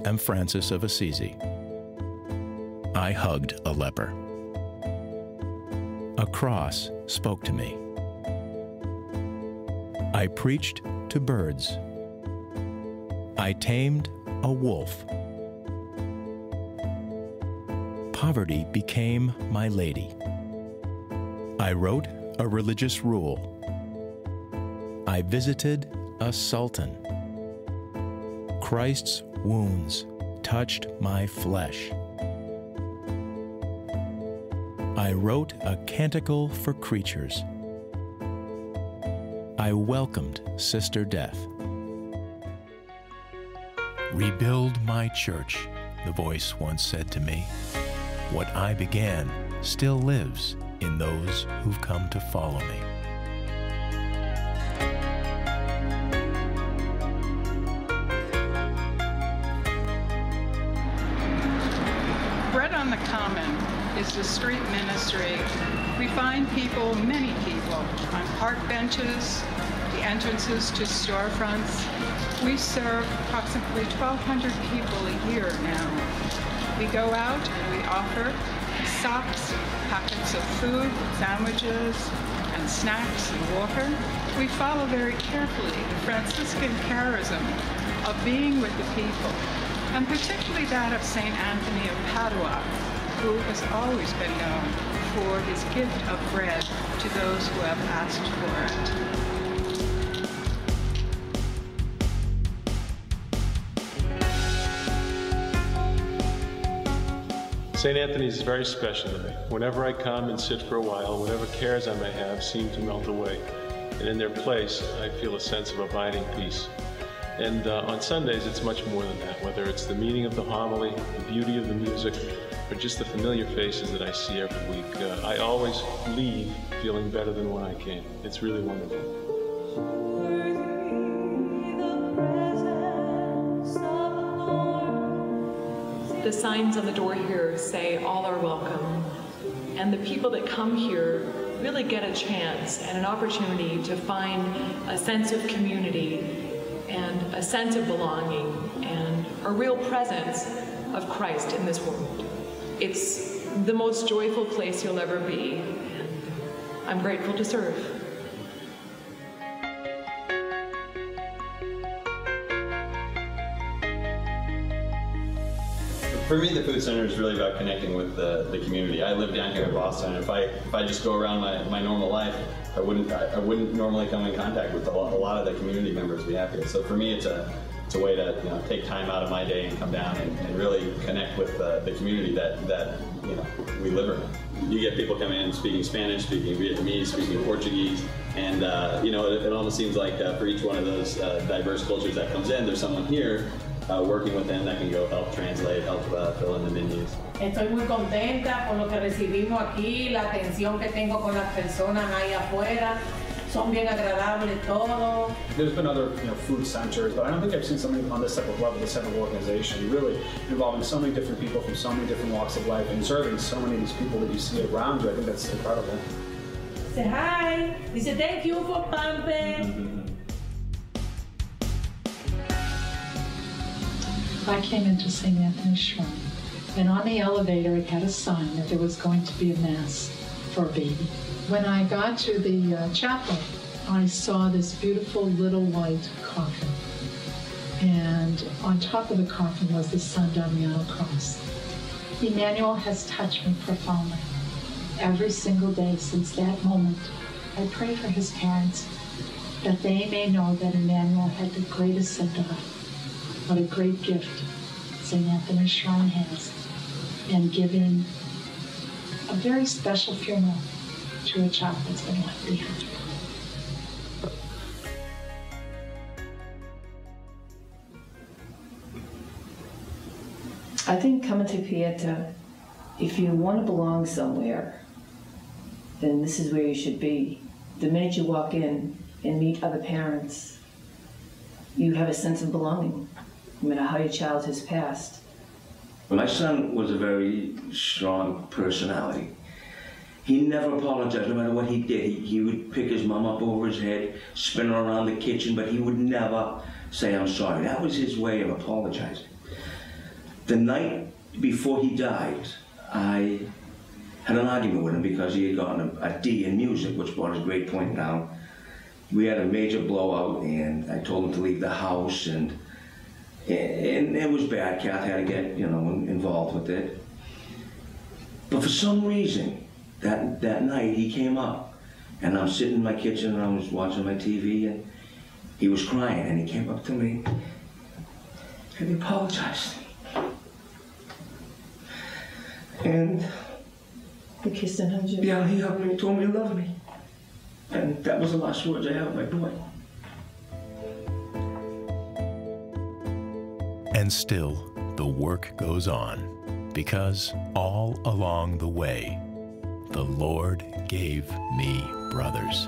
am Francis of Assisi. I hugged a leper. A cross spoke to me. I preached to birds. I tamed a wolf. Poverty became my lady. I wrote a religious rule. I visited a sultan. Christ's wounds touched my flesh. I wrote a canticle for creatures. I welcomed Sister Death. Rebuild my church, the voice once said to me. What I began still lives in those who've come to follow me. Bread on the Common is the street ministry. We find people, many people, on park benches, the entrances to storefronts. We serve approximately 1,200 people a year now. We go out and we offer socks, packets of food, sandwiches, and snacks and water. We follow very carefully the Franciscan charism of being with the people, and particularly that of St. Anthony of Padua, who has always been known for his gift of bread to those who have asked for it. St. Anthony's is very special to me. Whenever I come and sit for a while, whatever cares I may have seem to melt away. And in their place, I feel a sense of abiding peace. And on Sundays, it's much more than that, whether it's the meaning of the homily, the beauty of the music, or just the familiar faces that I see every week. I always leave feeling better than when I came. It's really wonderful. The signs on the door here say all are welcome, and the people that come here really get a chance and an opportunity to find a sense of community and a sense of belonging and a real presence of Christ in this world. It's the most joyful place you'll ever be, and I'm grateful to serve. For me, the food center is really about connecting with the community. I live down here in Boston, and if I just go around my normal life, I wouldn't normally come in contact with a lot of the community members we have here. So for me, it's a way to take time out of my day and come down and really connect with the community that we live in. You get people coming in speaking Spanish, speaking Vietnamese, speaking Portuguese, and it almost seems like for each one of those diverse cultures that comes in, there's someone here working with them that can go help translate, help fill in the menus. Estoy muy contenta por lo que recibimos aquí, la atención que tengo con las personas ahí afuera. Son bien agradables todos. There's been other food centers, but I don't think I've seen something on this type of level, this type of organization, really involving so many different people from so many different walks of life and serving so many of these people that you see around you. I think that's incredible. Say hi. Dice thank you for pumping. I came into St. Anthony's Shrine, and on the elevator it had a sign that there was going to be a mass for a baby. When I got to the chapel, I saw this beautiful little white coffin, and on top of the coffin was the San Damiano cross. Emmanuel has touched me profoundly. Every single day since that moment, I pray for his parents, that they may know that Emmanuel had the greatest sent off. What a great gift St. Anthony's Shrine has, and giving a very special funeral to a child that's been left behind. I think coming to Pieta, if you want to belong somewhere, then this is where you should be. The minute you walk in and meet other parents, you have a sense of belonging, no matter how your child has passed. My son was a very strong personality. He never apologized, no matter what he did. He would pick his mom up over his head, spin her around the kitchen, but he would never say, I'm sorry. That was his way of apologizing. The night before he died, I had an argument with him because he had gotten a D in music, which brought his grade point down. We had a major blowout, and I told him to leave the house, and it was bad. Kath had to get, involved with it. But for some reason, that night he came up, and I'm sitting in my kitchen and I was watching my TV, and he was crying, and he came up to me and he apologized. And He kissed and hugged you? yeah, he hugged me, told me he loved me. And that was the last words I had of my boy. And still, the work goes on, because all along the way, the Lord gave me brothers.